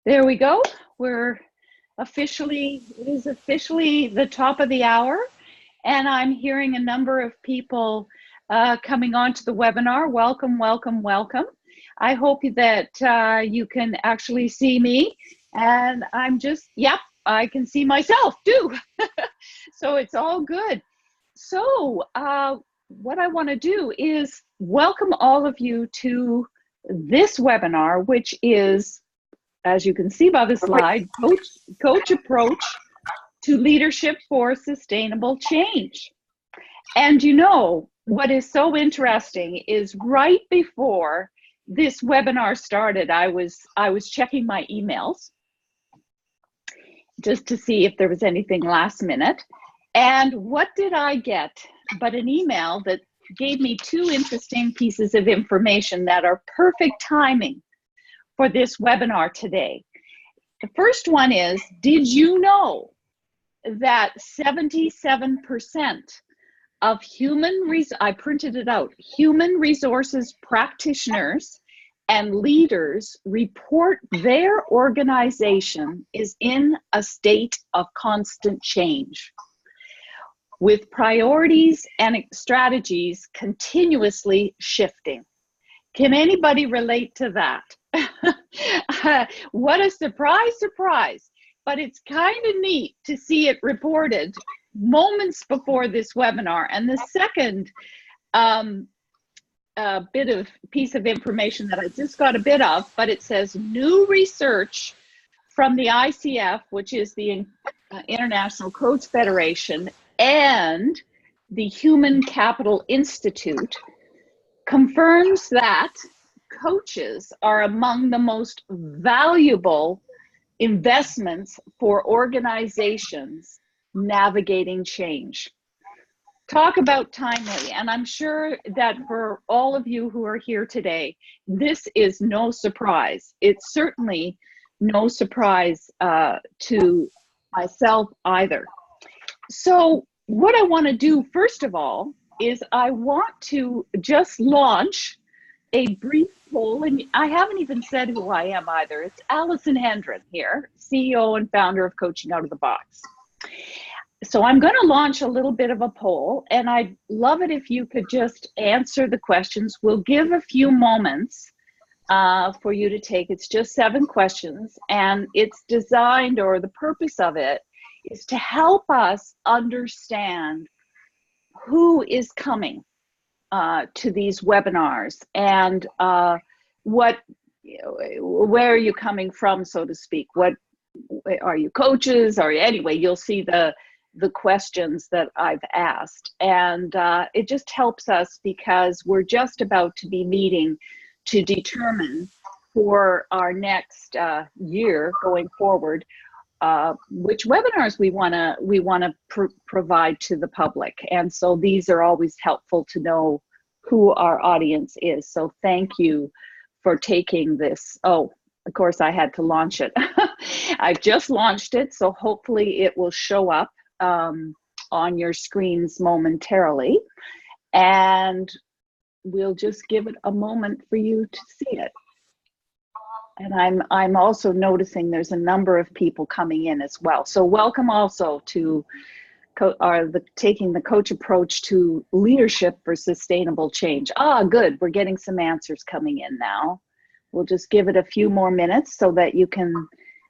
There we go. It is officially the top of the hour, and I'm hearing a number of people coming on to the webinar. Welcome, welcome, welcome. I hope that you can actually see me, and yep, I can see myself too. So it's all good. So what I want to do is welcome all of you to this webinar, which is, as you can see by the slide, Coach Approach to Leadership for Sustainable Change. And you know, what is so interesting is right before this webinar started, I was checking my emails just to see if there was anything last minute. And what did I get but an email that gave me two interesting pieces of information that are perfect timing for this webinar today. The first one is, did you know that 77% of I printed it out, human resources practitioners and leaders report their organization is in a state of constant change, with priorities and strategies continuously shifting. Can anybody relate to that? What a surprise. But it's kind of neat to see it reported moments before this webinar. And the second piece of information that I just got a bit of, but it says new research from the ICF, which is the International Coach Federation, and the Human Capital Institute, confirms that coaches are among the most valuable investments for organizations navigating change. Talk about timely, and I'm sure that for all of you who are here today, this is no surprise. It's certainly no surprise to myself either. So what I want to do first of all is I want to just launch a brief poll, and I haven't even said who I am either. It's Alison Hendren here, CEO and founder of Coaching Out of the Box. So I'm going to launch a little bit of a poll, and I'd love it if you could just answer the questions. We'll give a few moments for you to take. It's just 7 questions, and it's designed, or the purpose of it is to help us understand who is coming to these webinars, and where are you coming from, so to speak? What are you, coaches? Or anyway, you'll see the questions that I've asked, and it just helps us because we're just about to be meeting to determine for our next year going forward which webinars we want to provide to the public. And so these are always helpful to know who our audience is. So thank you for taking this. Oh, of course I had to launch it. I've just launched it, so hopefully it will show up on your screens momentarily, and we'll just give it a moment for you to see it. And I'm also noticing there's a number of people coming in as well. So welcome also to taking the Coach Approach to Leadership for Sustainable Change. Ah, good, we're getting some answers coming in now. We'll just give it a few more minutes so that you can,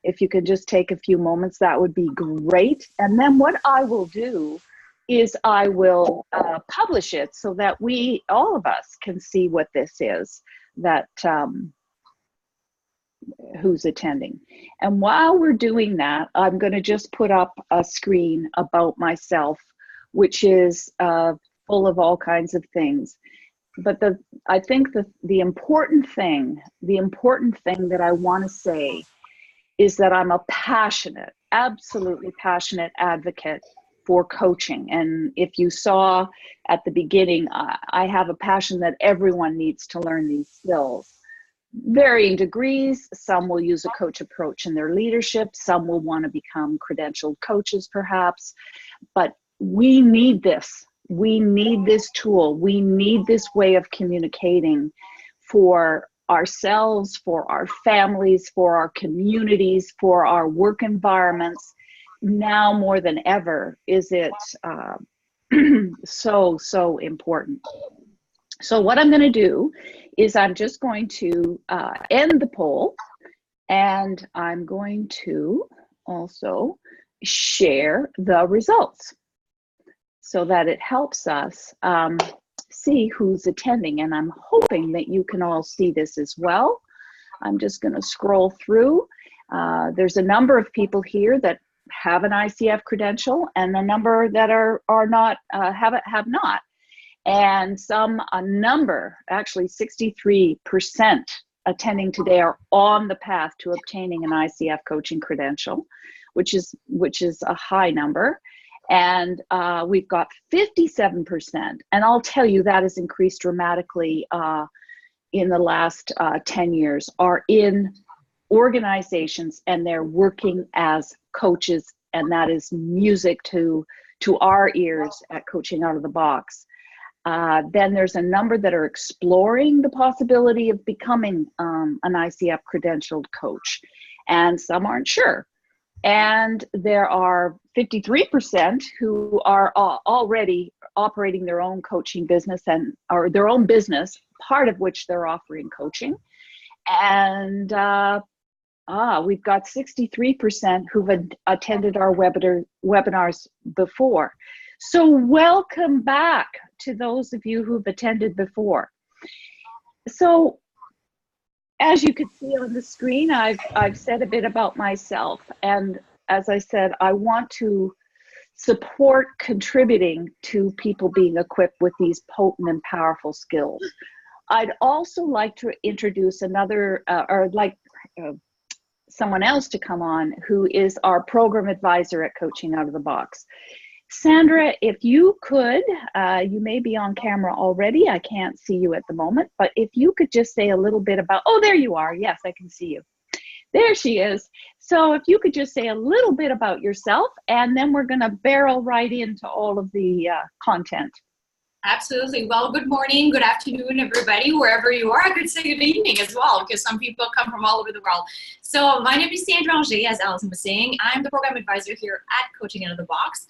if you could just take a few moments, that would be great. And then what I will do is I will publish it so that all of us can see what this is, that who's attending. And while we're doing that, I'm going to just put up a screen about myself, which is full of all kinds of things. But I think the important thing that I want to say is that I'm a passionate, absolutely passionate advocate for coaching. And if you saw at the beginning, I have a passion that everyone needs to learn these skills. Varying degrees. Some will use a coach approach in their leadership. Some will want to become credentialed coaches perhaps, but we need this. We need this tool. We need this way of communicating for ourselves, for our families, for our communities, for our work environments. Now more than ever is it so important. So what I'm going to do is I'm just going to end the poll, and I'm going to also share the results so that it helps us see who's attending. And I'm hoping that you can all see this as well. I'm just going to scroll through. There's a number of people here that have an ICF credential, and a number that are not have not. And a number, actually 63% attending today are on the path to obtaining an ICF coaching credential, which is a high number. And we've got 57%, and I'll tell you that has increased dramatically in the last 10 years, are in organizations, and they're working as coaches, and that is music to our ears at Coaching Out of the Box. Then there's a number that are exploring the possibility of becoming an ICF credentialed coach, and some aren't sure. And there are 53% who are already operating their own coaching business or their own business, part of which they're offering coaching. And we've got 63% who've attended our webinars before. So welcome back to those of you who've attended before. So as you can see on the screen, I've said a bit about myself. And as I said, I want to support contributing to people being equipped with these potent and powerful skills. I'd also like to introduce someone else to come on who is our program advisor at Coaching Out of the Box. Sandra, if you could, you may be on camera already. I can't see you at the moment, but if you could just say a little bit about, oh, there you are. Yes, I can see you. There she is. So if you could just say a little bit about yourself, and then we're going to barrel right into all of the content. Absolutely. Well, good morning, good afternoon, everybody, wherever you are. I could say good evening as well, because some people come from all over the world. So my name is Sandra Anger, as Alison was saying. I'm the program advisor here at Coaching Out of the Box.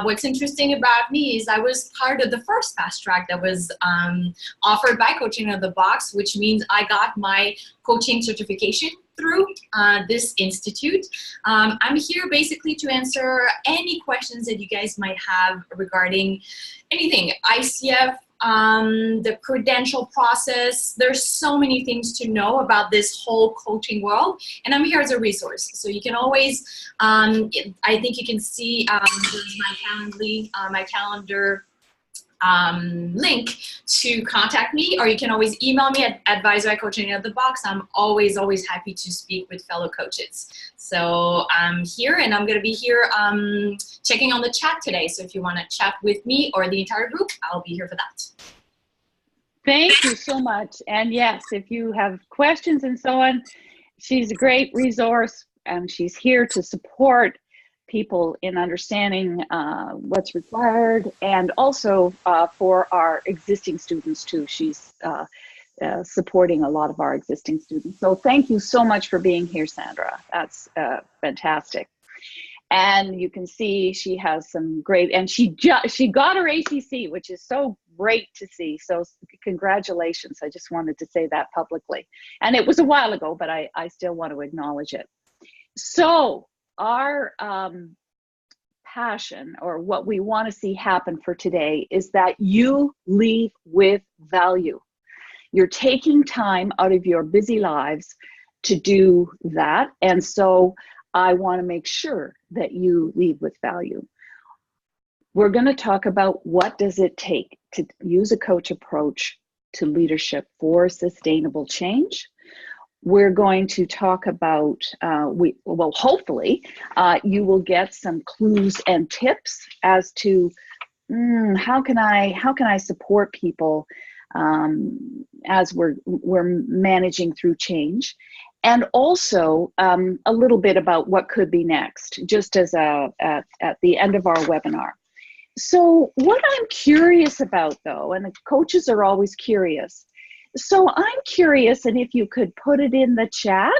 What's interesting about me is I was part of the first fast track that was offered by Coaching Out of the Box, which means I got my coaching certification through this institute. I'm here basically to answer any questions that you guys might have regarding anything, ICF, the credential process. There's so many things to know about this whole coaching world, and I'm here as a resource. So you can always, I think you can see there's my calendar link to contact me, or you can always email me at advisor@coachingoutofthebox. I'm always happy to speak with fellow coaches. So I'm here, and I'm going to be here checking on the chat today. So if you want to chat with me or the entire group, I'll be here for that. Thank you so much. And yes, if you have questions and so on, she's a great resource, and she's here to support people in understanding what's required, and also for our existing students too. She's supporting a lot of our existing students. So thank you so much for being here, Sandra. That's fantastic. And you can see she has some great, and she got her ACC, which is so great to see. So congratulations. I just wanted to say that publicly. And it was a while ago, but I still want to acknowledge it. So our passion, or what we want to see happen for today, is that you leave with value. You're taking time out of your busy lives to do that. And so I want to make sure that you leave with value. We're going to talk about what does it take to use a coach approach to leadership for sustainable change. We're going to talk about, hopefully, you will get some clues and tips as to how can I support people as we're managing through change, and also a little bit about what could be next, just as at the end of our webinar. So what I'm curious about, though, and the coaches are always curious, So I'm curious, and if you could put it in the chat,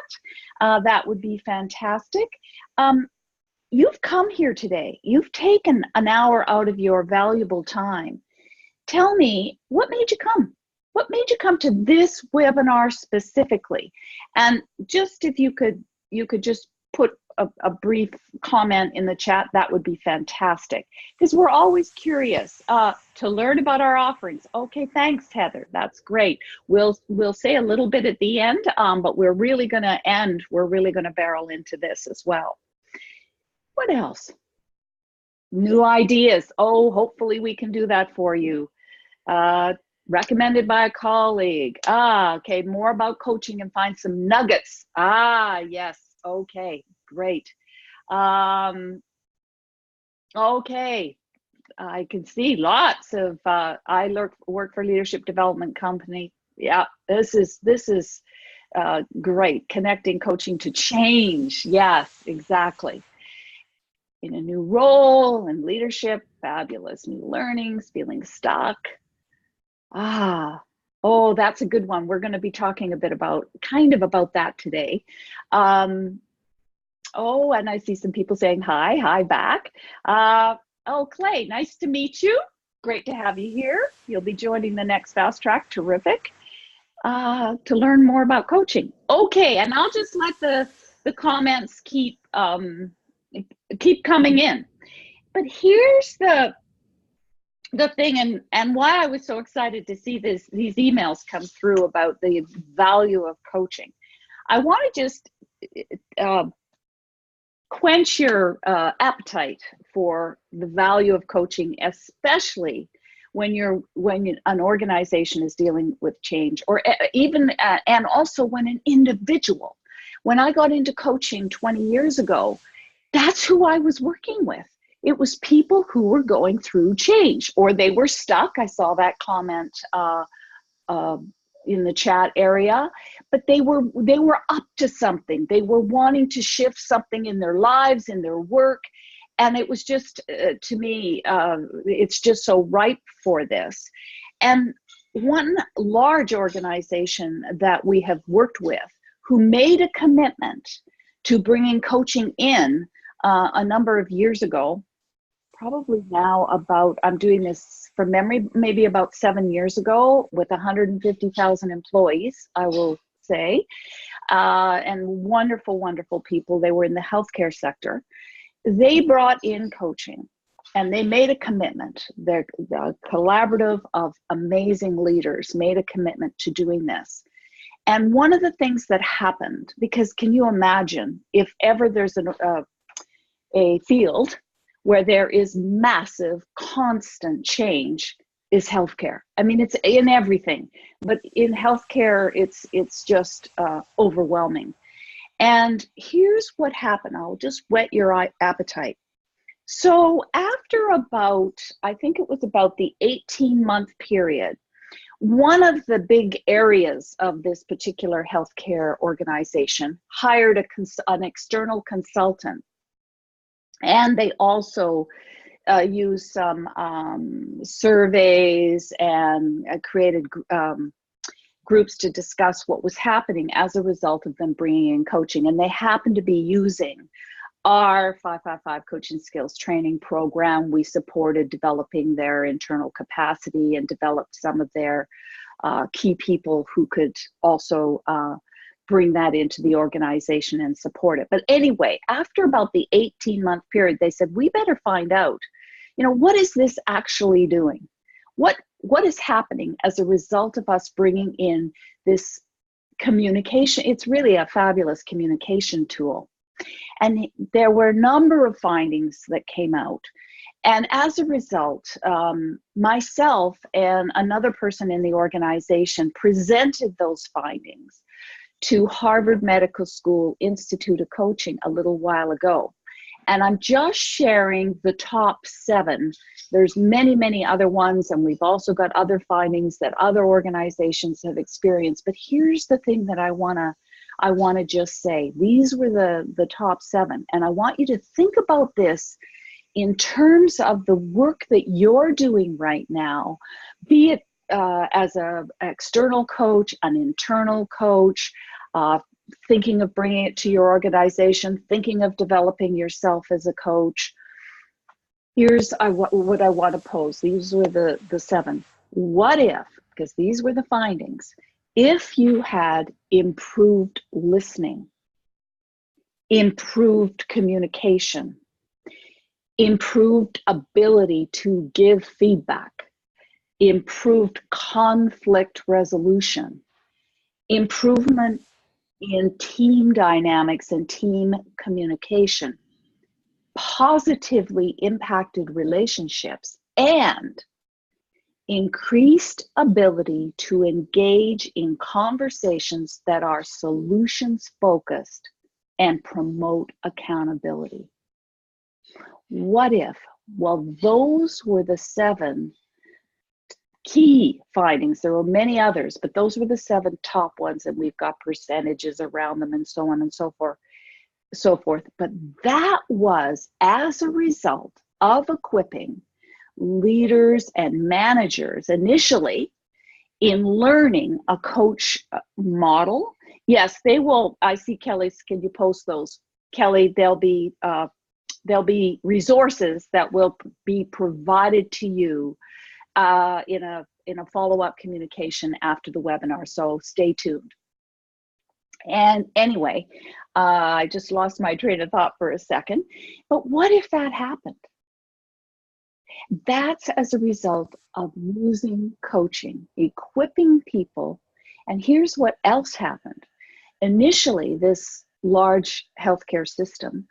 that would be fantastic. Um, you've come here today. You've taken an hour out of your valuable time. Tell me, what made you come? What made you come to this webinar specifically? And just if you could just put a brief comment in the chat, that would be fantastic. Because we're always curious to learn about our offerings. Okay, thanks, Heather. That's great. We'll say a little bit at the end, but we're really going to end. We're really going to barrel into this as well. What else? New ideas. Oh, hopefully we can do that for you. Recommended by a colleague. Okay, more about coaching and find some nuggets. Yes, okay, great. Okay, I can see lots of, I work for Leadership Development Company. Yeah, this is great. Connecting coaching to change. Yes, exactly. In a new role and leadership, fabulous. New learnings, feeling stuck. Oh, that's a good one. We're going to be talking a bit about, kind of about that today. Oh, and I see some people saying hi back. Oh, Clay, nice to meet you. Great to have you here. You'll be joining the next Fast Track. Terrific. To learn more about coaching. Okay, and I'll just let the comments keep coming in. But here's the thing, and why I was so excited to see these emails come through about the value of coaching. I want to just quench your appetite for the value of coaching, especially when an organization is dealing with change, or even and also when an individual. When I got into coaching 20 years ago, that's who I was working with. It was people who were going through change, or they were stuck. I saw that comment in the chat area, but they were up to something. They were wanting to shift something in their lives, in their work, and it was just to me, it's just so ripe for this. And one large organization that we have worked with, who made a commitment to bringing coaching in a number of years ago, probably now about, I'm doing this from memory, maybe about 7 years ago, with 150,000 employees, I will say, and wonderful, wonderful people. They were in the healthcare sector. They brought in coaching and they made a commitment. They're a collaborative of amazing leaders made a commitment to doing this. And one of the things that happened, because can you imagine if ever there's a field where there is massive, constant change, is healthcare. I mean, it's in everything, but in healthcare, it's just overwhelming. And here's what happened. I'll just whet your appetite. So after about, I think it was about the 18-month period, one of the big areas of this particular healthcare organization hired an external consultant. And they also used some surveys and created groups to discuss what was happening as a result of them bringing in coaching. And they happened to be using our 555 coaching skills training program. We supported developing their internal capacity and developed some of their key people who could also bring that into the organization and support it. But anyway, after about the 18-month period, they said, we better find out, what is this actually doing? What is happening as a result of us bringing in this communication? It's really a fabulous communication tool. And there were a number of findings that came out. And as a result, myself and another person in the organization presented those findings to Harvard Medical School Institute of Coaching a little while ago. And I'm just sharing the top 7. There's many, many other ones, and we've also got other findings that other organizations have experienced. But here's the thing that I wanna just say. These were the top 7, and I want you to think about this in terms of the work that you're doing right now, be it as an external coach, an internal coach, thinking of bringing it to your organization, thinking of developing yourself as a coach, here's what I want to pose. These were the 7. What if, because these were the findings, if you had improved listening, improved communication, improved ability to give feedback, improved conflict resolution, improvement in team dynamics and team communication, positively impacted relationships, and increased ability to engage in conversations that are solutions focused and promote accountability. What if? Well, those were the 7 key findings. There were many others, but those were the 7 top ones, and we've got percentages around them and so on and so forth. But that was as a result of equipping leaders and managers initially in learning a coach model. Yes, they will. I see Kelly's. Can you post those, Kelly? There'll be resources that will be provided to you in a follow-up communication after the webinar. So stay tuned. And anyway, I just lost my train of thought for a second. But what if that happened? That's as a result of using coaching, equipping people. And here's what else happened. Initially, this large healthcare system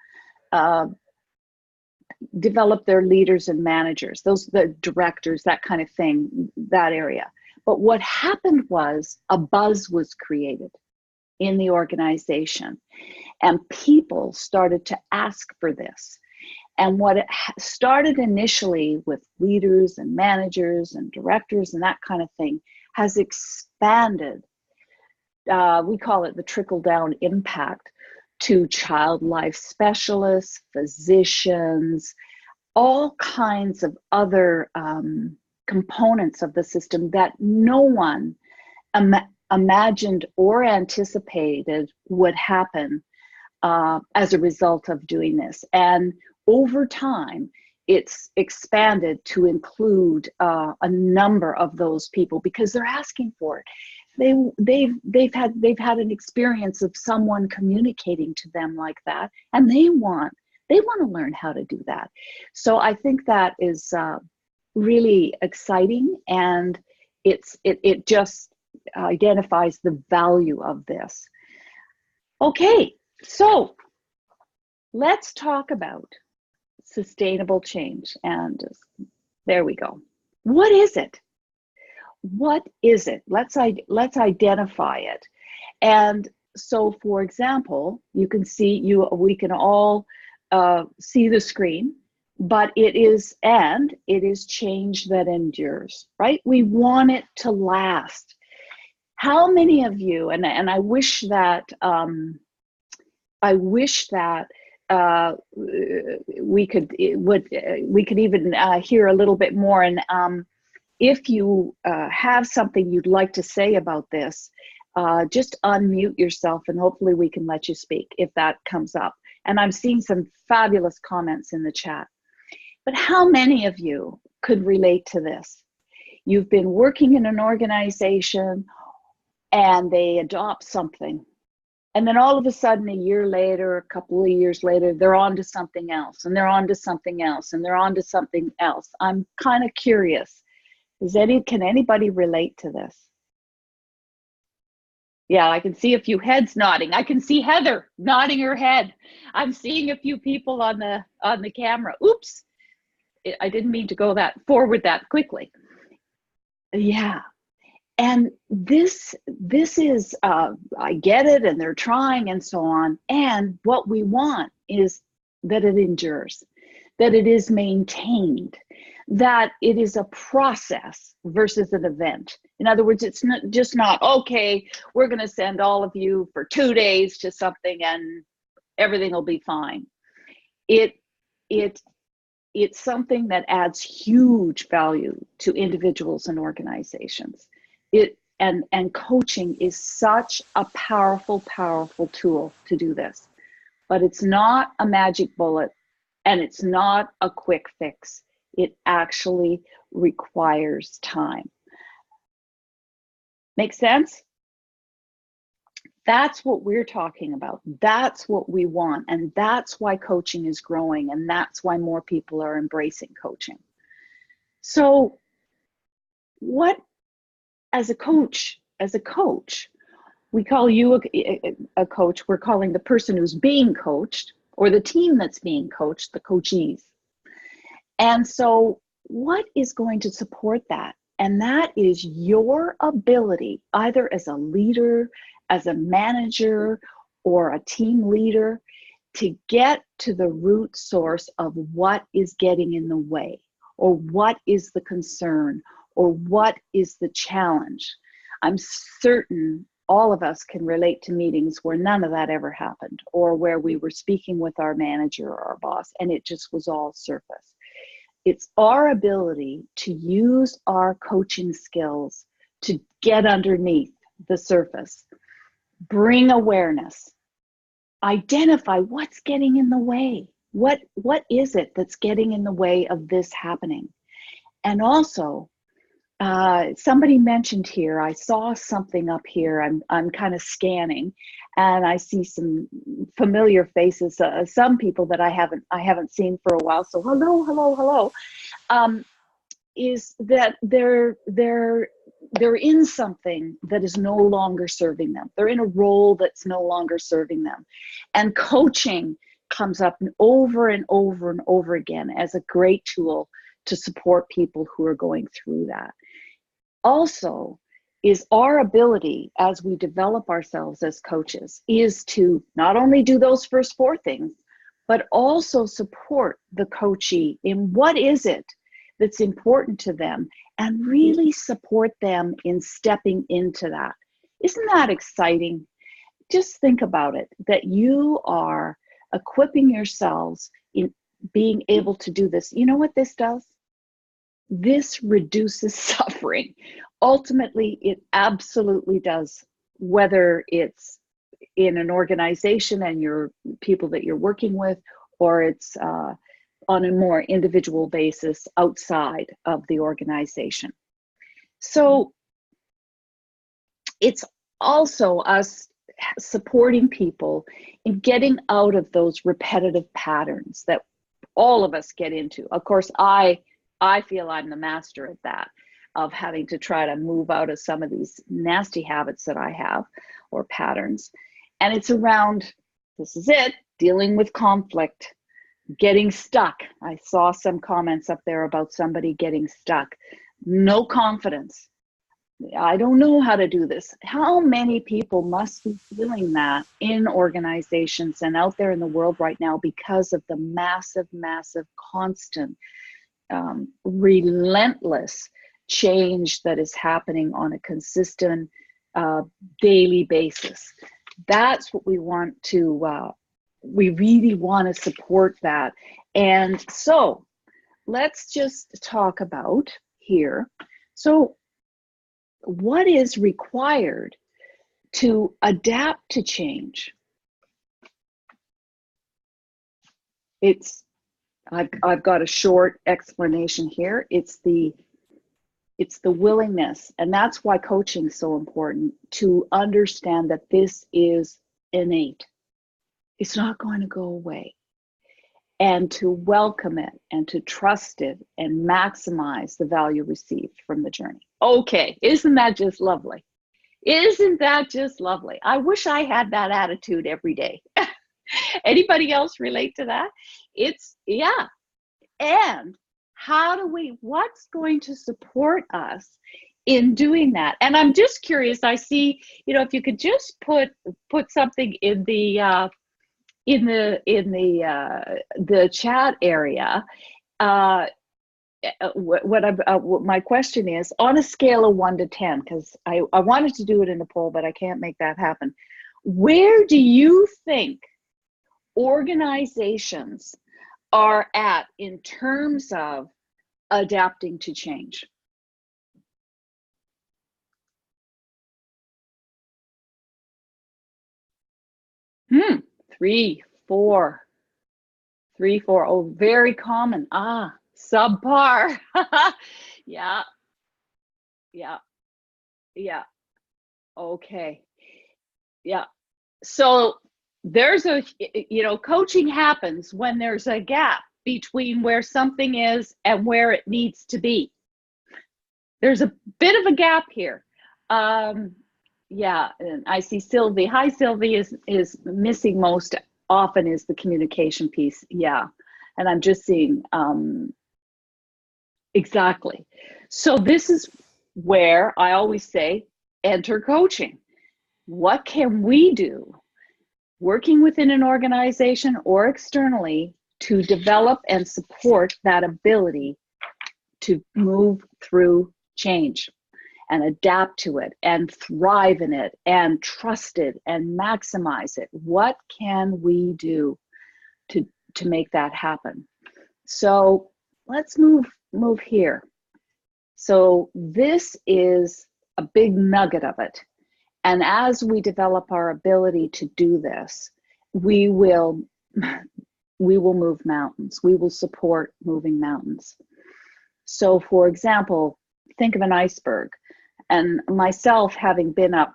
developed their leaders and managers, the directors, that kind of thing, that area. But what happened was a buzz was created in the organization, and people started to ask for this. And what it started initially with leaders and managers and directors and that kind of thing has expanded. We call it the trickle-down impact to child life specialists, physicians, all kinds of other components of the system that no one imagined or anticipated would happen as a result of doing this. And over time, it's expanded to include a number of those people because they're asking for it. They've had an experience of someone communicating to them like that, and they want to learn how to do that. So I think that is really exciting, and it just identifies the value of this. Okay, so let's talk about sustainable change. And there we go. What is it? What is it? Let's identify it. And so, for example, you can see we can all see the screen, but it is change that endures, right? We want it to last. How many of you, and I wish that we could even hear a little bit more. And if you have something you'd like to say about this, just unmute yourself and hopefully we can let you speak if that comes up. And I'm seeing some fabulous comments in the chat. But how many of you could relate to this? You've been working in an organization and they adopt something. And then all of a sudden, a year later, a couple of years later, they're on to something else, and they're on to something else, and they're on to something else. I'm kind of curious. Can anybody relate to this? Yeah, I can see a few heads nodding. I can see Heather nodding her head. I'm seeing a few people on the camera. Oops, I didn't mean to go forward that quickly. Yeah. And this is, I get it, and they're trying and so on. And what we want is that it endures, that it is maintained, that it is a process versus an event. In other words, it's not, okay, we're going to send all of you for 2 days to something and everything will be fine. It it's something that adds huge value to individuals and organizations. And coaching is such a powerful, powerful tool to do this. But it's not a magic bullet, and it's not a quick fix. It actually requires time. Make sense? That's what we're talking about. That's what we want. And that's why coaching is growing. And that's why more people are embracing coaching. So what, as a coach, we call you a coach. We're calling the person who's being coached, or the team that's being coached, the coachees. And so what is going to support that? And that is your ability, either as a leader, as a manager, or a team leader, to get to the root source of what is getting in the way, or what is the concern, or what is the challenge. I'm certain all of us can relate to meetings where none of that ever happened, or where we were speaking with our manager or our boss and it just was all surface. It's our ability to use our coaching skills to get underneath the surface, bring awareness, identify what's getting in the way. What is it that's getting in the way of this happening? And also, somebody mentioned here, I saw something up here. I'm kind of scanning, and I see some familiar faces. Some people that I haven't seen for a while. So hello. Is that they're in something that is no longer serving them. They're in a role that's no longer serving them, and coaching comes up over and over and over again as a great tool to support people who are going through that. Also, is our ability as we develop ourselves as coaches is to not only do those first four things, but also support the coachee in what is it that's important to them, and really support them in stepping into that. Isn't that exciting? Just think about it, that you are equipping yourselves in being able to do this. You know what this does? This reduces suffering. Ultimately, it absolutely does, whether it's in an organization and your people that you're working with, or it's on a more individual basis outside of the organization. So it's also us supporting people in getting out of those repetitive patterns that all of us get into. Of course, I feel I'm the master at that, of having to try to move out of some of these nasty habits that I have, or patterns. And it's around, this is it, dealing with conflict, getting stuck. I saw some comments up there about somebody getting stuck. No confidence. I don't know how to do this. How many people must be feeling that in organizations and out there in the world right now because of the massive, constant, relentless change that is happening on a consistent daily basis. That's what we want to, we really want to support that. And so let's just talk about here. So what is required to adapt to change? I've got a short explanation here. It's the willingness, and that's why coaching is so important, to understand that this is innate. It's not going to go away. And to welcome it and to trust it and maximize the value received from the journey. Okay, isn't that just lovely? Isn't that just lovely? I wish I had that attitude every day. Anybody else relate to that? Yeah. And what's going to support us in doing that? And I'm just curious, I see, if you could just put something in the chat area. My question is, on a scale of 1 to 10, because I wanted to do it in a poll, but I can't make that happen. Where do you think organizations are at in terms of adapting to change? Three, four. Oh, very common. Subpar. Yeah, yeah, yeah. Okay. Yeah. So there's coaching happens when there's a gap between where something is and where it needs to be. There's a bit of a gap here. Yeah, and I see Sylvie. Hi, Sylvie is missing most often is the communication piece. Yeah, and I'm just seeing exactly. So this is where I always say, enter coaching. What can we do, working within an organization or externally, to develop and support that ability to move through change and adapt to it and thrive in it and trust it and maximize it? What can we do to make that happen? So let's move here. So this is a big nugget of it. And as we develop our ability to do this, we will move mountains. We will support moving mountains. So for example, think of an iceberg. And myself, having been up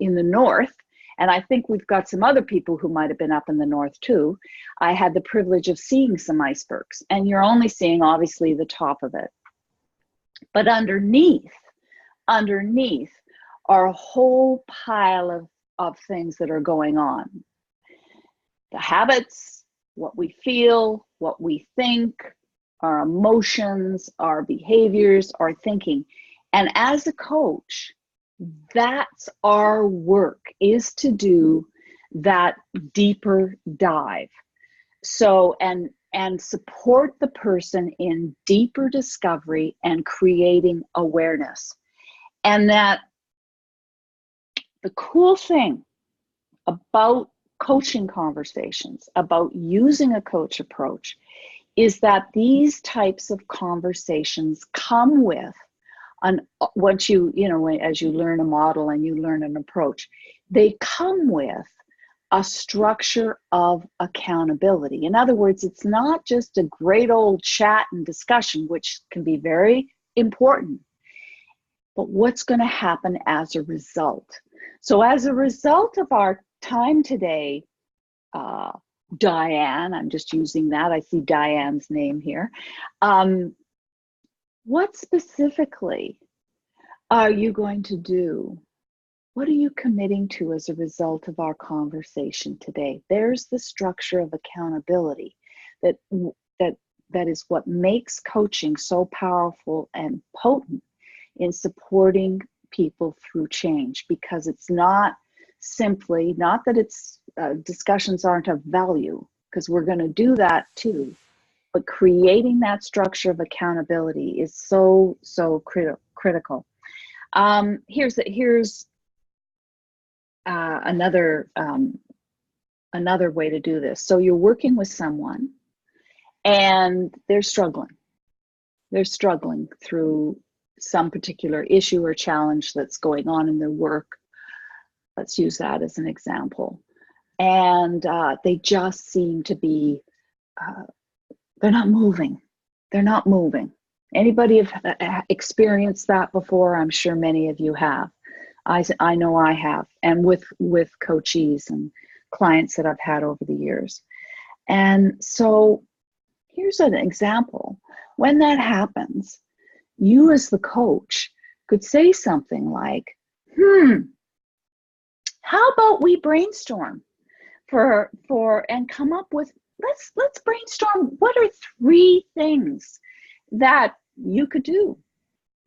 in the north, and I think we've got some other people who might have been up in the north too, I had the privilege of seeing some icebergs. And you're only seeing obviously the top of it. But underneath are a whole pile of things that are going on. The habits, what we feel, what we think, our emotions, our behaviors, our thinking. And as a coach, that's our work, is to do that deeper dive. So, and support the person in deeper discovery and creating awareness. And that the cool thing about coaching conversations, about using a coach approach, is that these types of conversations come with, once as you learn a model and you learn an approach, they come with a structure of accountability. In other words, it's not just a great old chat and discussion, which can be very important, but what's going to happen as a result. So as a result of our time today, Diane, I'm just using that, I see Diane's name here. What specifically are you going to do? What are you committing to as a result of our conversation today? There's the structure of accountability that is what makes coaching so powerful and potent in supporting people through change, because it's not simply, not that it's discussions aren't of value, because we're going to do that too, but creating that structure of accountability is so critical. Here's another way to do this. So you're working with someone and they're struggling through some particular issue or challenge that's going on in their work. Let's use that as an example. And they just seem to be, they're not moving. Anybody have experienced that before? I'm sure many of you have. I know I have, and with coachees and clients that I've had over the years. And so here's an example. When that happens, you as the coach could say something like, how about we brainstorm and come up with, let's brainstorm, what are 3 things that you could do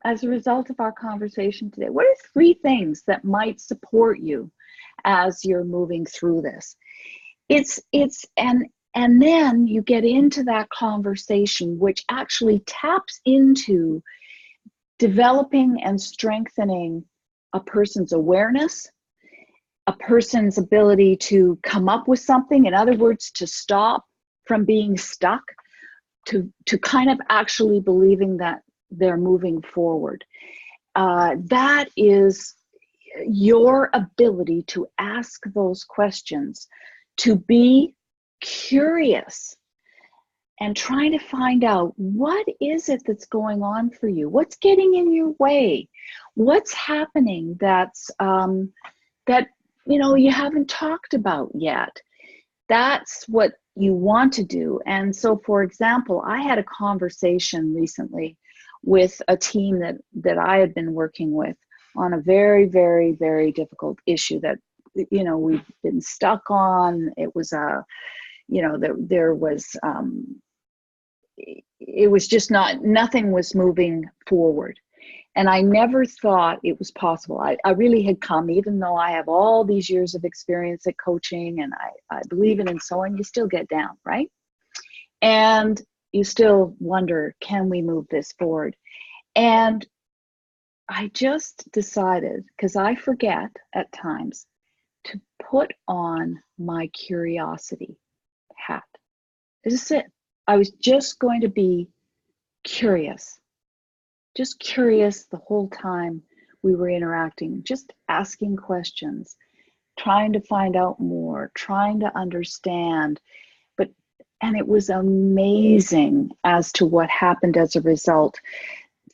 as a result of our conversation today? What are 3 things that might support you as you're moving through this? And then you get into that conversation, which actually taps into developing and strengthening a person's awareness, a person's ability to come up with something. In other words, to stop from being stuck to kind of actually believing that they're moving forward. That is your ability to ask those questions, to be curious and trying to find out, what is it that's going on for you? What's getting in your way? What's happening that's that you haven't talked about yet? That's what you want to do. And so, for example, I had a conversation recently with a team that I had been working with on a very, very, very difficult issue that we've been stuck on. It was there was it was just nothing was moving forward. And I never thought it was possible. I really had come, even though I have all these years of experience at coaching and I believe in it and so on, you still get down, right? And you still wonder, can we move this forward? And I just decided, because I forget at times, to put on my curiosity hat. This is it. I was just going to be curious. Just curious the whole time we were interacting, just asking questions, trying to find out more, trying to understand. And it was amazing as to what happened as a result.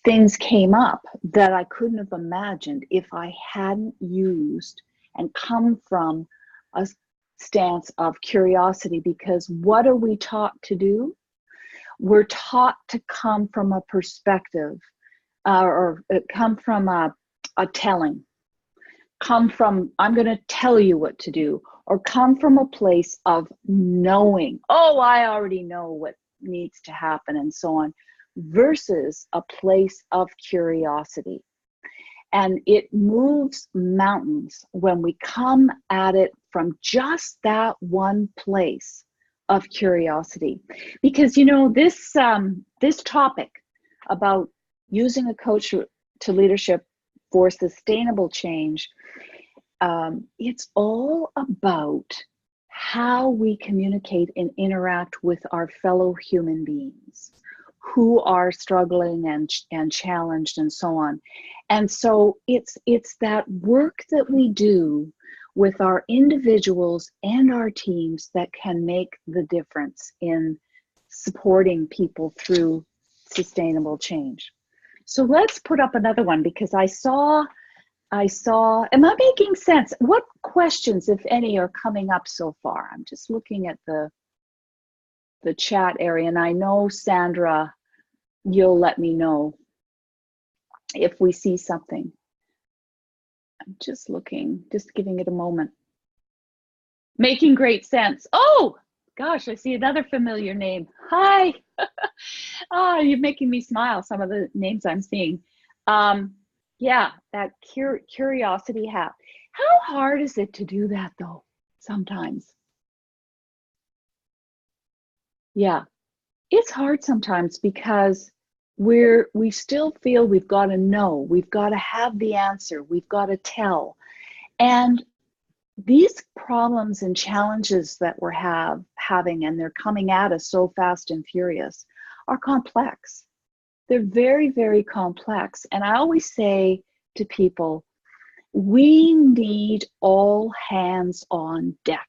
Things came up that I couldn't have imagined if I hadn't used and come from a stance of curiosity, because what are we taught to do? We're taught to come from a perspective or come from a telling, come from, I'm going to tell you what to do, or come from a place of knowing, oh, I already know what needs to happen and so on, versus a place of curiosity. And it moves mountains when we come at it from just that one place of curiosity. Because this topic about using a coach to leadership for sustainable change, it's all about how we communicate and interact with our fellow human beings who are struggling and challenged and so on. And so it's that work that we do with our individuals and our teams that can make the difference in supporting people through sustainable change. So let's put up another one, because I saw, am I making sense? What questions, if any, are coming up so far? I'm just looking at the chat area, and I know, Sandra, you'll let me know if we see something. I'm just looking, just giving it a moment. Making great sense. Oh, gosh, I see another familiar name. Hi. Oh, you're making me smile, some of the names I'm seeing. Yeah, that curiosity hat. How hard is it to do that, though, sometimes? Yeah, it's hard sometimes, because we still feel we've got to know, we've got to have the answer, we've got to tell. And these problems and challenges that we're having, and they're coming at us so fast and furious, are complex. They're very, very complex. And I always say to people, we need all hands on deck.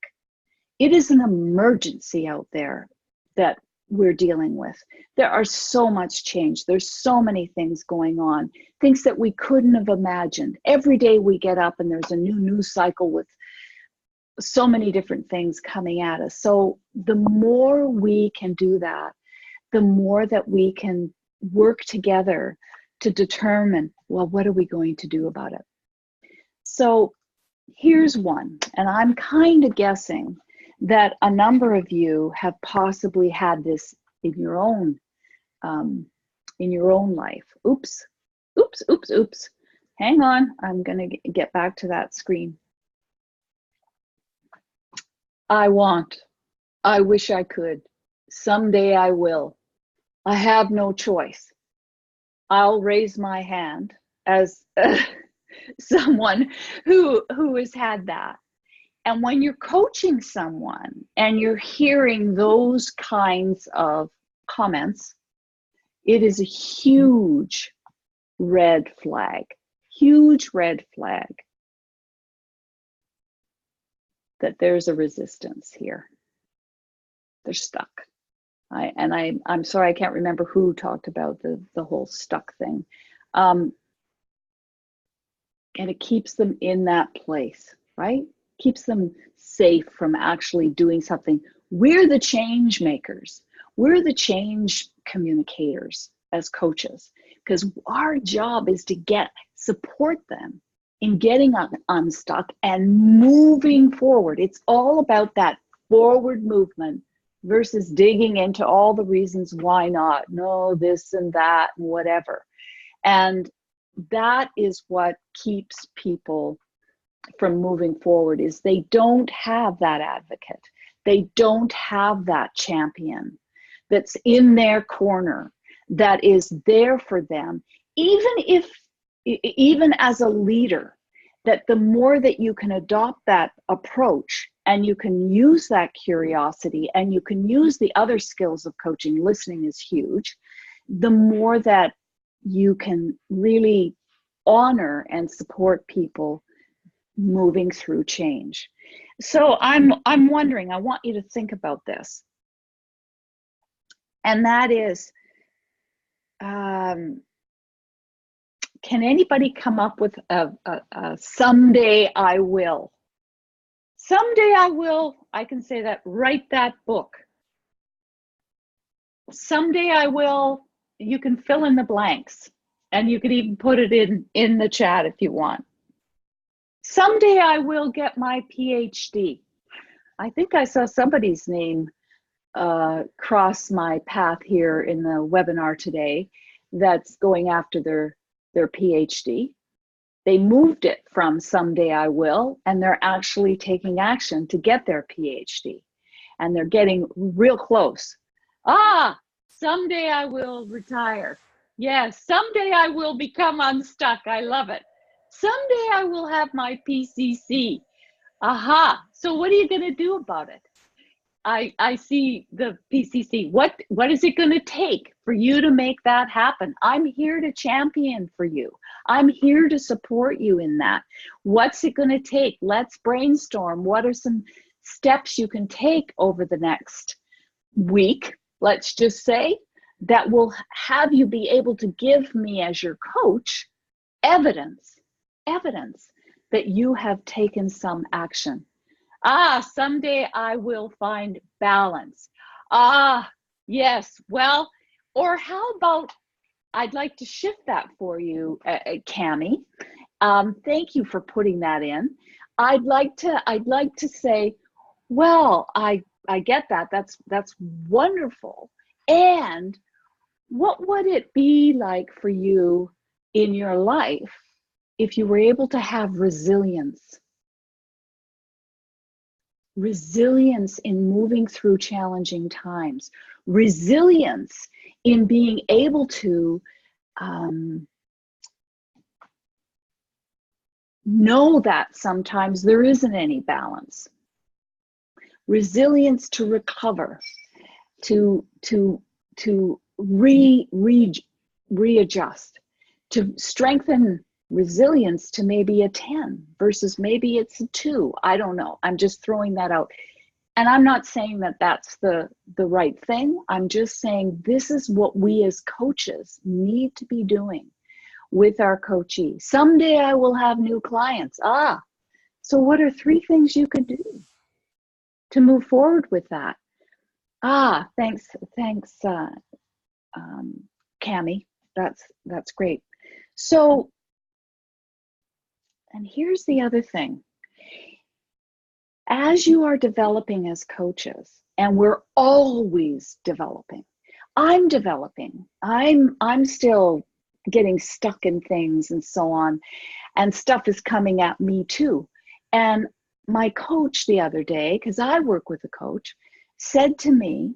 It is an emergency out there that we're dealing with. There are so much change. There's so many things going on, things that we couldn't have imagined. Every day we get up and there's a new news cycle with so many different things coming at us. So the more we can do that, the more that we can work together to determine, well, what are we going to do about it? So here's one, and I'm kind of guessing that a number of you have possibly had this in your own life. Oops. Hang on, I'm gonna get back to that screen. I wish I could. Someday I will. I have no choice. I'll raise my hand as someone who has had that. And when you're coaching someone and you're hearing those kinds of comments, it is a huge red flag, huge red flag that there's a resistance here. They're stuck. I'm sorry, I can't remember who talked about the whole stuck thing. And it keeps them in that place, right? Keeps them safe from actually doing something. We're the change makers. We're the change communicators as coaches, because our job is to support them in getting unstuck and moving forward. It's all about that forward movement versus digging into all the reasons why not, no, this and that, and whatever. And that is what keeps people from moving forward, is they don't have that advocate. They don't have that champion that's in their corner, that is there for them. Even as a leader, that the more that you can adopt that approach and you can use that curiosity and you can use the other skills of coaching, listening is huge, the more that you can really honor and support people moving through change. So I'm wondering, I want you to think about this. And that is, can anybody come up with a someday I will? Someday I will, I can say that, write that book. Someday I will, you can fill in the blanks, and you could even put it in the chat if you want. Someday I will get my PhD. I think I saw somebody's name cross my path here in the webinar today that's going after their PhD. They moved it from someday I will, and they're actually taking action to get their PhD. And they're getting real close. Someday I will retire. Yes, someday I will become unstuck. I love it. Someday I will have my PCC. Aha. So what are you going to do about it? I see the PCC. What is it going to take for you to make that happen? I'm here to champion for you. I'm here to support you in that. What's it going to take? Let's brainstorm. What are some steps you can take over the next week, let's just say, that will have you be able to give me as your coach evidence that you have taken some action. Someday I will find balance. Yes, well, or how about, I'd like to shift that for you, Cami. Thank you for putting that in. I'd like to say, well, I get that. That's wonderful. And what would it be like for you in your life if you were able to have resilience? Resilience in moving through challenging times, resilience in being able to know that sometimes there isn't any balance, resilience to recover, to readjust, to strengthen resilience to maybe a 10 versus maybe it's a 2. I don't know. I'm just throwing that out. And I'm not saying that that's the right thing. I'm just saying this is what we as coaches need to be doing with our coachee. Someday I will have new clients. So what are 3 things you could do to move forward with that? Thanks, Cami. That's great. So, and here's the other thing. As you are developing as coaches, and we're always developing, I'm developing, I'm still getting stuck in things and so on, and stuff is coming at me too. And my coach the other day, because I work with a coach, said to me,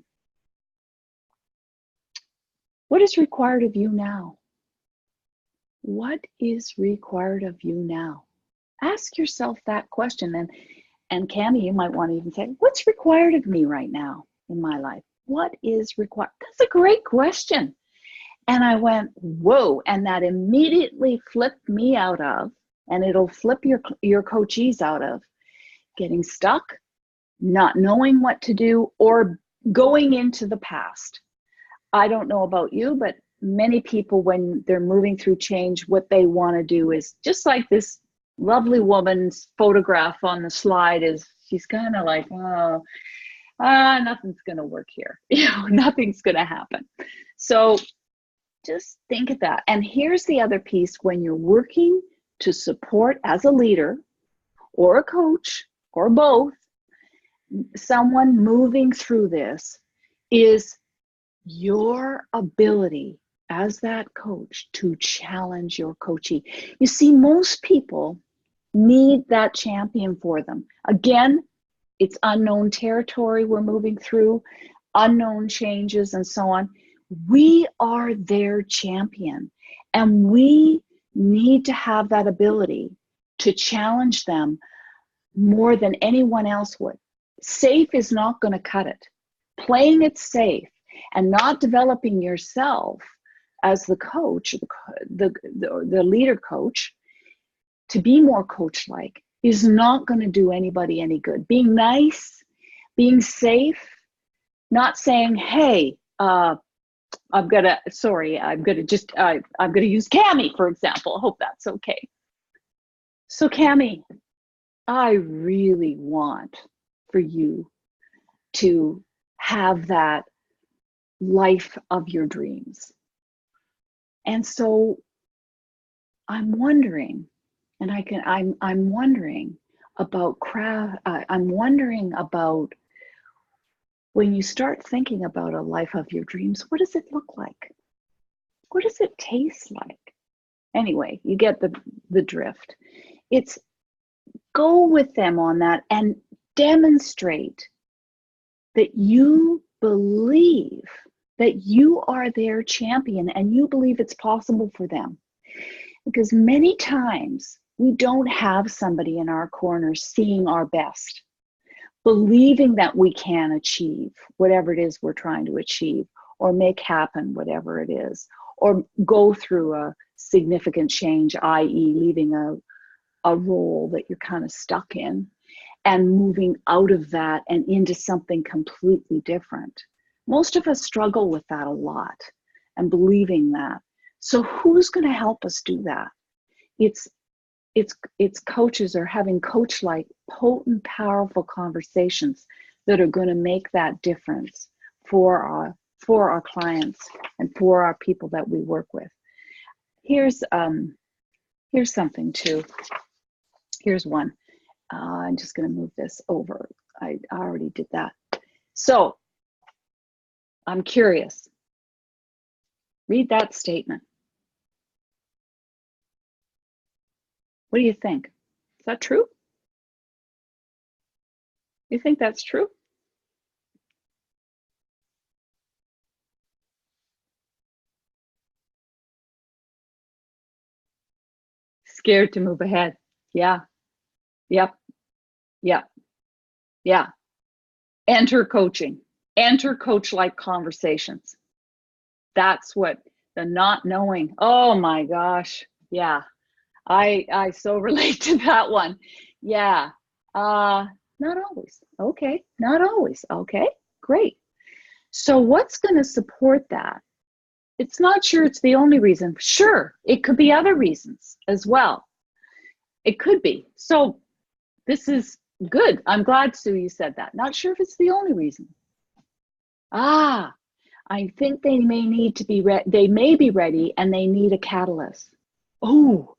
what is required of you now? What is required of you now? Ask yourself that question. And Cammie, you might want to even say, what's required of me right now in my life? What is required? That's a great question. And I went, whoa. And that immediately flipped me out of, and it'll flip your coachees out of getting stuck, not knowing what to do, or going into the past. I don't know about you, but many people, when they're moving through change, what they want to do is just like this lovely woman's photograph on the slide is, she's kind of like, oh, nothing's going to work here. Nothing's going to happen. So just think of that. And here's the other piece: when you're working to support as a leader or a coach or both, someone moving through this, is your ability as that coach to challenge your coachee. You see, most people need that champion for them. Again, it's unknown territory we're moving through, unknown changes and so on. We are their champion, and we need to have that ability to challenge them more than anyone else would. Safe is not going to cut it. Playing it safe and not developing yourself as the coach, the leader coach, to be more coach-like is not going to do anybody any good. Being nice, being safe, not saying, hey, I'm gonna use Cammie, for example. I hope that's okay. So Cammie, I really want for you to have that life of your dreams. And so I'm wondering, and I'm wondering about I'm wondering about, when you start thinking about a life of your dreams, what does it look like? What does it taste like? Anyway, you get the drift. It's go with them on that and demonstrate that you believe that you are their champion and you believe it's possible for them. Because many times we don't have somebody in our corner seeing our best, believing that we can achieve whatever it is we're trying to achieve, or make happen whatever it is, or go through a significant change, i.e. leaving a role that you're kind of stuck in and moving out of that and into something completely different. Most of us struggle with that a lot, and believing that. So who's going to help us do that? It's coaches, or having coach-like, potent, powerful conversations that are going to make that difference for our clients and for our people that we work with. Here's something too. Here's one. I'm just going to move this over. I already did that. So I'm curious. Read that statement. What do you think? Is that true? You think that's true? Scared to move ahead. Yeah. Yep. Yep. Yeah. Enter coaching. Enter coach-like conversations. That's what the not knowing. Oh my gosh. Yeah. I so relate to that one. Yeah. Not always. Okay. Not always. Okay. Great. So what's going to support that? It's not sure it's the only reason. Sure, it could be other reasons as well. It could be. So this is good. I'm glad, Sue, you said that. Not sure if it's the only reason. I think they may need to be they may be ready, and they need a catalyst. Oh,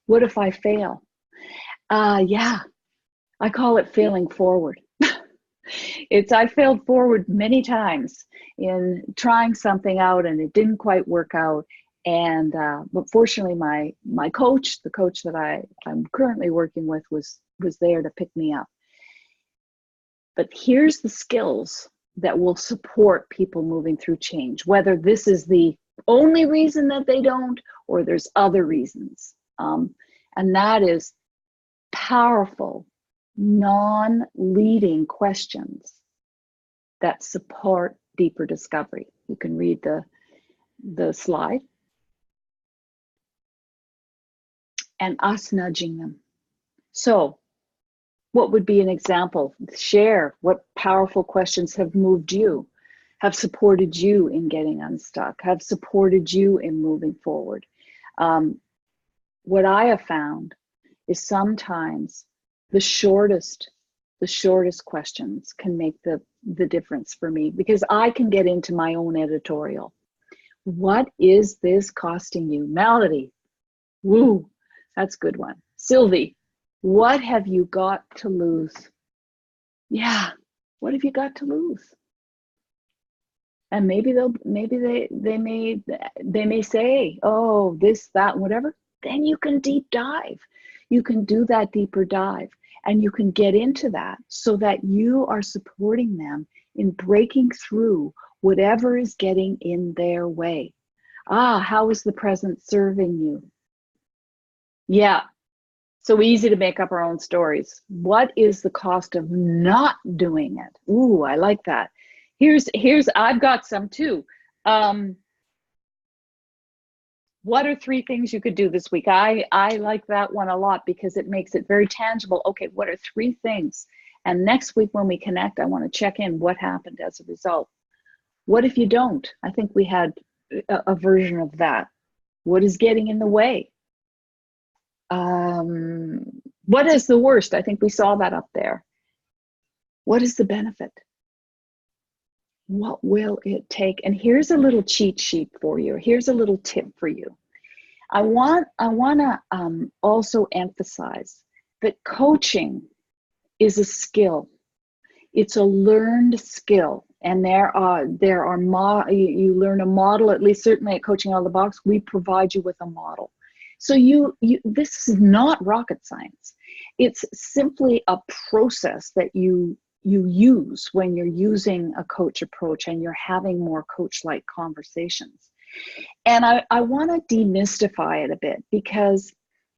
what if I fail? Yeah, I call it failing forward. I failed forward many times in trying something out, and it didn't quite work out. And but fortunately, my coach, the coach that I'm currently working with, was there to pick me up. But here's the skills that will support people moving through change, whether this is the only reason that they don't, or there's other reasons. And that is powerful non-leading questions that support deeper discovery. You can read the slide. And us nudging them. So what would be an example? Share what powerful questions have moved you, have supported you in getting unstuck, have supported you in moving forward. What I have found is sometimes the shortest questions can make the difference for me, because I can get into my own editorial. What is this costing you? Melody, woo, that's a good one. Sylvie, what have you got to lose? Yeah, what have you got to lose? And maybe they may say, oh, this, that, whatever. Then you can deep dive. You can do that deeper dive, and you can get into that so that you are supporting them in breaking through whatever is getting in their way. How is the present serving you? Yeah, so easy to make up our own stories. What is the cost of not doing it? Ooh, I like that. Here's I've got some too. What are 3 things you could do this week? I like that one a lot because it makes it very tangible. Okay, what are 3 things? And next week when we connect, I want to check in what happened as a result. What if you don't? I think we had a version of that. What is getting in the way? What is the worst? I think we saw that up there. What is the benefit? What will it take? And here's a little cheat sheet for you. Here's a little tip for you. I want to also emphasize that coaching is a skill. It's a learned skill, and you learn a model. At least certainly at Coaching Out of the Box, we provide you with a model. So this is not rocket science. It's simply a process that you use when you're using a coach approach and you're having more coach-like conversations. And I want to demystify it a bit, because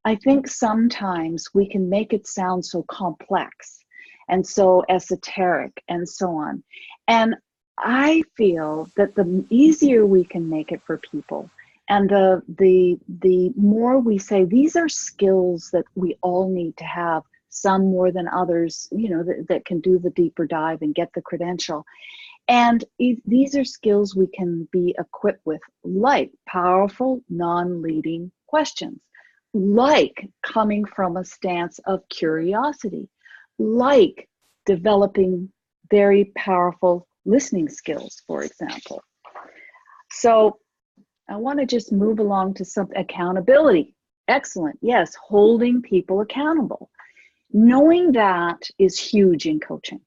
I think sometimes we can make it sound so complex and so esoteric and so on. And I feel that the easier we can make it for people, and the more we say these are skills that we all need to have, some more than others, that can do the deeper dive and get the credential. And these are skills we can be equipped with, like powerful, non-leading questions, like coming from a stance of curiosity, like developing very powerful listening skills, for example. So I want to just move along to some accountability. Excellent. Yes, holding people accountable. Knowing that is huge in coaching.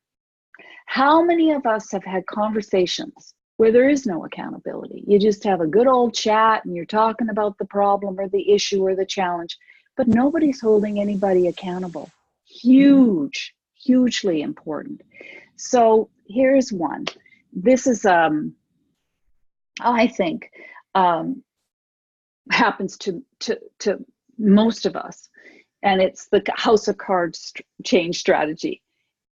How many of us have had conversations where there is no accountability? You just have a good old chat and you're talking about the problem or the issue or the challenge, but nobody's holding anybody accountable. Huge, hugely important. So here's one. This is, I think, happens to most of us, and it's the house of cards change strategy.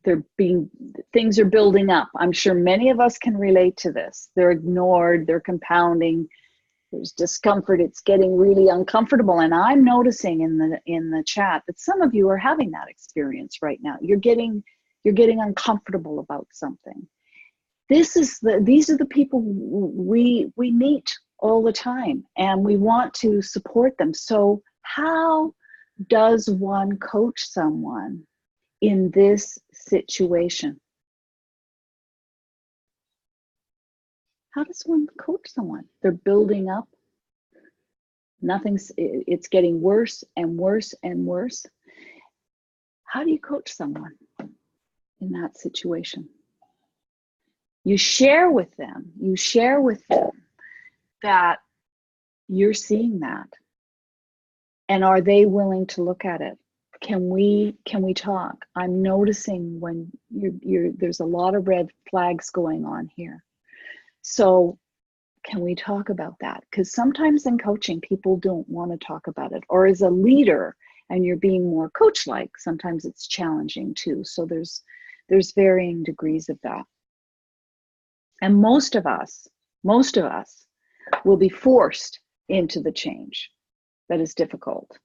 Things are building up. I'm sure many of us can relate to this. They're ignored, they're compounding, there's discomfort, it's getting really uncomfortable. And I'm noticing in the chat that some of you are having that experience right now. You're getting uncomfortable about something. These are the people we meet all the time, and we want to support them. So how does one coach someone in this situation? How does one coach someone? They're building up. It's getting worse and worse and worse. How do you coach someone in that situation? You share with them that you're seeing that. And are they willing to look at it? Can we talk? I'm noticing when there's a lot of red flags going on here. So can we talk about that? Because sometimes in coaching, people don't want to talk about it. Or as a leader, and you're being more coach-like, sometimes it's challenging too. So there's varying degrees of that. And most of us will be forced into the change that is difficult,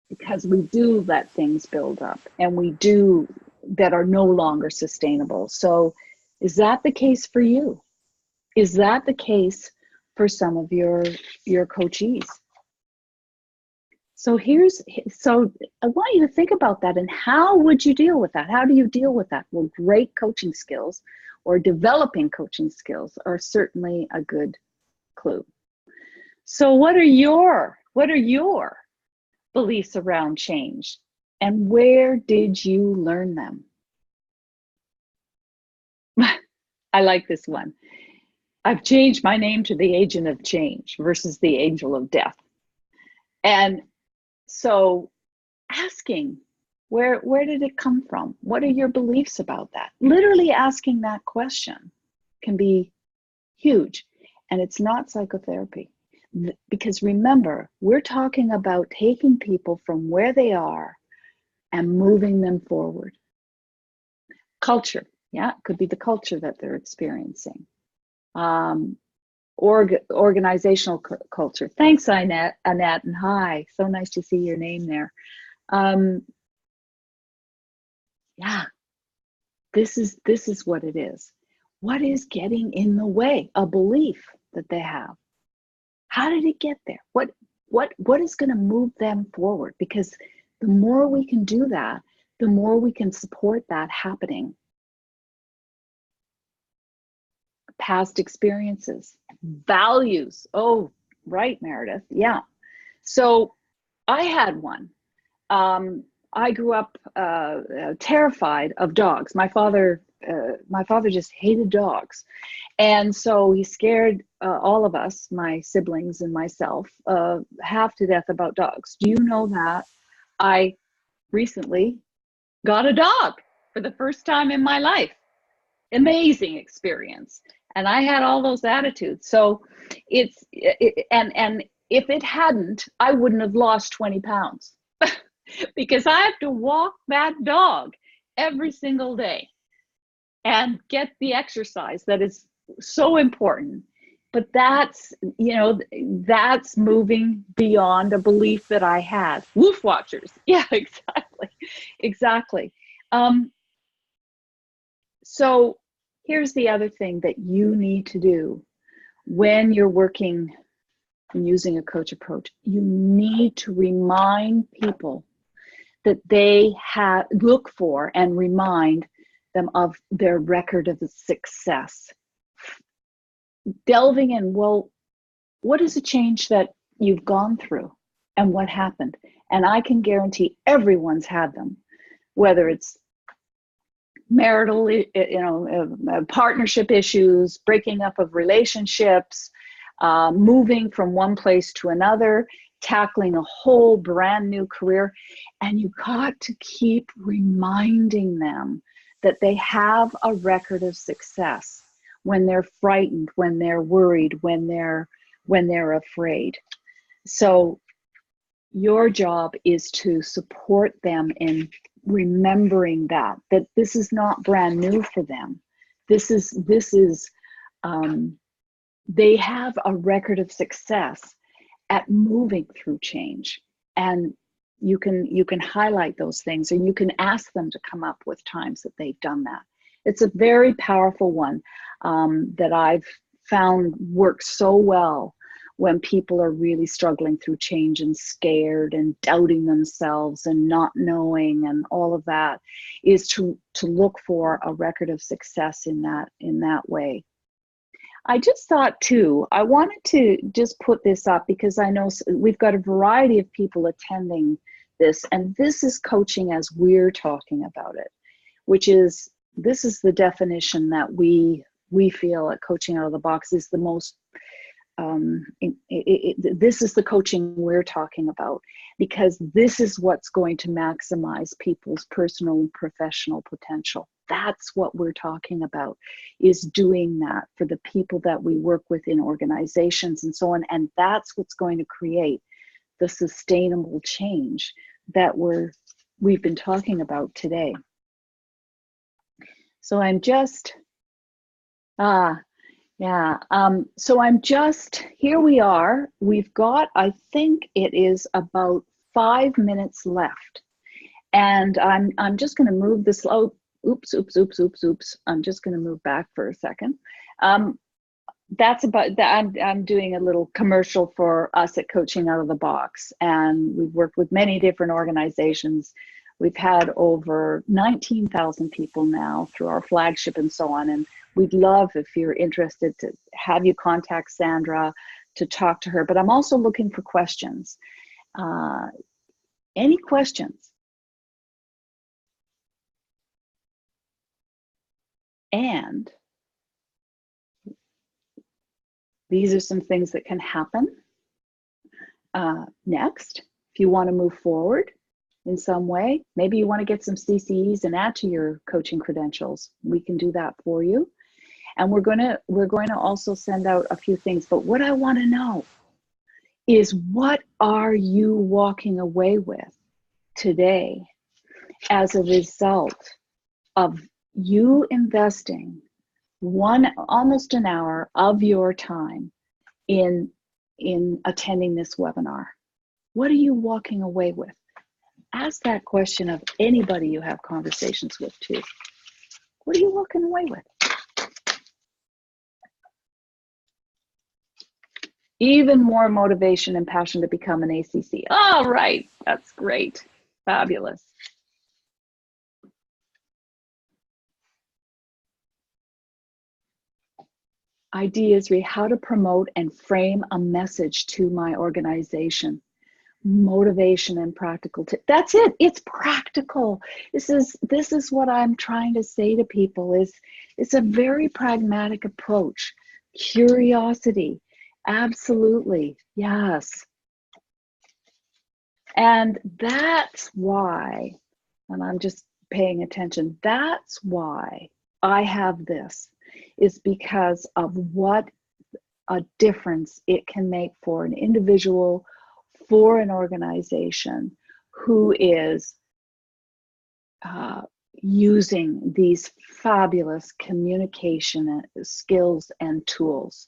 because we do let things build up and we do that are no longer sustainable. So is that the case for you? Is that the case for some of your coachees? So I want you to think about that, and how would you deal with that? How do you deal with that? Well, great coaching skills or developing coaching skills are certainly a good clue. So what are your beliefs around change, and where did you learn them? I like this one. I've changed my name to the agent of change versus the angel of death. And so asking, where did it come from? What are your beliefs about that? Literally asking that question can be huge. And it's not psychotherapy. Because remember, we're talking about taking people from where they are and moving them forward. Culture, yeah, it could be the culture that they're experiencing. Organizational culture. Thanks, Annette, and hi. So nice to see your name there. Yeah, this is what it is. What is getting in the way? A belief that they have. How did it get there? What is going to move them forward? Because the more we can do that, the more we can support that happening. Past experiences, values. Oh, right, Meredith. Yeah. So I had one. I grew up terrified of dogs. My father just hated dogs. And so he scared all of us, my siblings and myself, half to death about dogs. Do you know that I recently got a dog for the first time in my life? Amazing experience. And I had all those attitudes. So and if it hadn't, I wouldn't have lost 20 pounds because I have to walk that dog every single day and get the exercise that is so important. But that's moving beyond a belief that I had. Wolf watchers. Yeah, exactly. So here's the other thing that you need to do when you're working and using a coach approach. You need to remind people that they look for and remind them of their record of success. Delving in, well, what is a change that you've gone through and what happened? And I can guarantee everyone's had them, whether it's marital, partnership issues, breaking up of relationships, moving from one place to another, tackling a whole brand new career. And you got to keep reminding them that they have a record of success when they're frightened, when they're worried, when they're afraid. So your job is to support them in remembering that this is not brand new for them. This is they have a record of success at moving through change, and you can highlight those things, or you can ask them to come up with times that they've done that. It's a very powerful one that I've found works so well when people are really struggling through change and scared and doubting themselves and not knowing and all of that, is to look for a record of success in that way. I just thought too, I wanted to just put this up because I know we've got a variety of people attending this, and this is coaching as we're talking about it, which is, this is the definition that we feel at Coaching Out of the Box is the most this is the coaching we're talking about, because this is what's going to maximize people's personal and professional potential. That's what we're talking about, is doing that for the people that we work with in organizations and so on. And that's what's going to create the sustainable change that we've been talking about today. So I'm just, so I'm just, here we are. We've got, I think it is about 5 minutes left. And I'm just going to move this, oh, oops. I'm just going to move back for a second. That's about that. I'm doing a little commercial for us at Coaching Out of the Box, and we've worked with many different organizations. We've had over 19,000 people now through our flagship and so on. And we'd love, if you're interested, to have you contact Sandra to talk to her. But I'm also looking for questions. Any questions? And these are some things that can happen next. If you want to move forward in some way, maybe you want to get some CCEs and add to your coaching credentials, we can do that for you. And we're going to also send out a few things. But what I want to know is, what are you walking away with today as a result of you investing almost an hour of your time in attending this webinar? What are you walking away with? Ask that question of anybody you have conversations with too. What are you walking away with? Even more motivation and passion to become an ACC. All right, that's great, fabulous. Ideas, how to promote and frame a message to my organization. Motivation and practical tips. That's it. It's practical. This is what I'm trying to say to people. It's a very pragmatic approach. Curiosity, absolutely, yes. And that's why, and I'm just paying attention, that's why I have this, is because of what a difference it can make for an individual, for an organization who is using these fabulous communication skills and tools.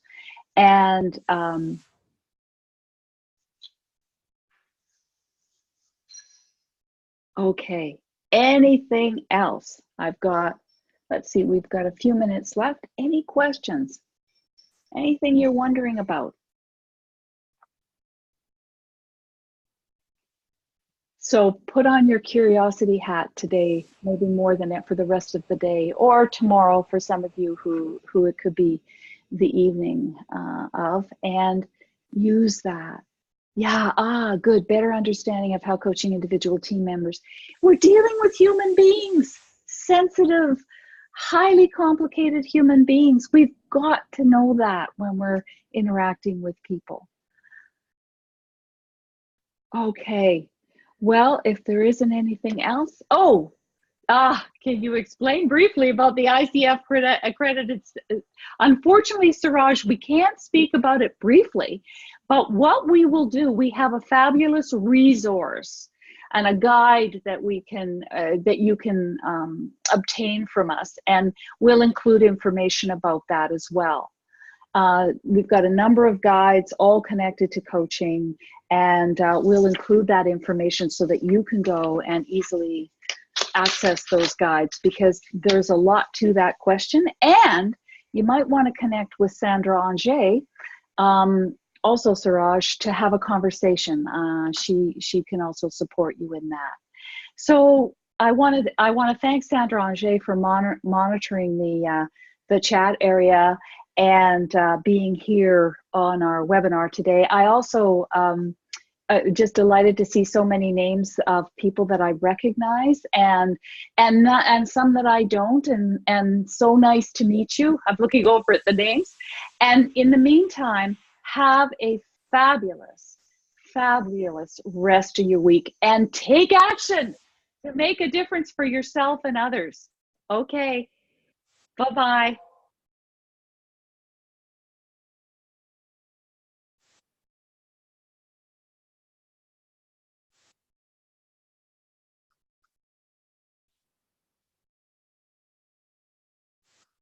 And okay, anything else? Let's see, we've got a few minutes left. Any questions? Anything you're wondering about? So put on your curiosity hat today, maybe more than that for the rest of the day, or tomorrow for some of you who it could be the evening of, and use that. Yeah, good, better understanding of how coaching individual team members. We're dealing with human beings, sensitive, highly complicated human beings. We've got to know that when we're interacting with people. Okay. Well, if there isn't anything else, can you explain briefly about the ICF accredited? Unfortunately, Suraj, we can't speak about it briefly, but what we will do, we have a fabulous resource and a guide that we can, that you can obtain from us, and we'll include information about that as well. We've got a number of guides all connected to coaching, and we'll include that information so that you can go and easily access those guides, because there's a lot to that question. And you might want to connect with Sandra Anger, also Suraj, to have a conversation. She can also support you in that. So I want to thank Sandra Anger for monitoring the chat area and being here on our webinar today. I also just delighted to see so many names of people that I recognize and some that I don't, and so nice to meet you. I'm looking over at the names. And in the meantime, have a fabulous, fabulous rest of your week, and take action to make a difference for yourself and others. Okay, bye-bye.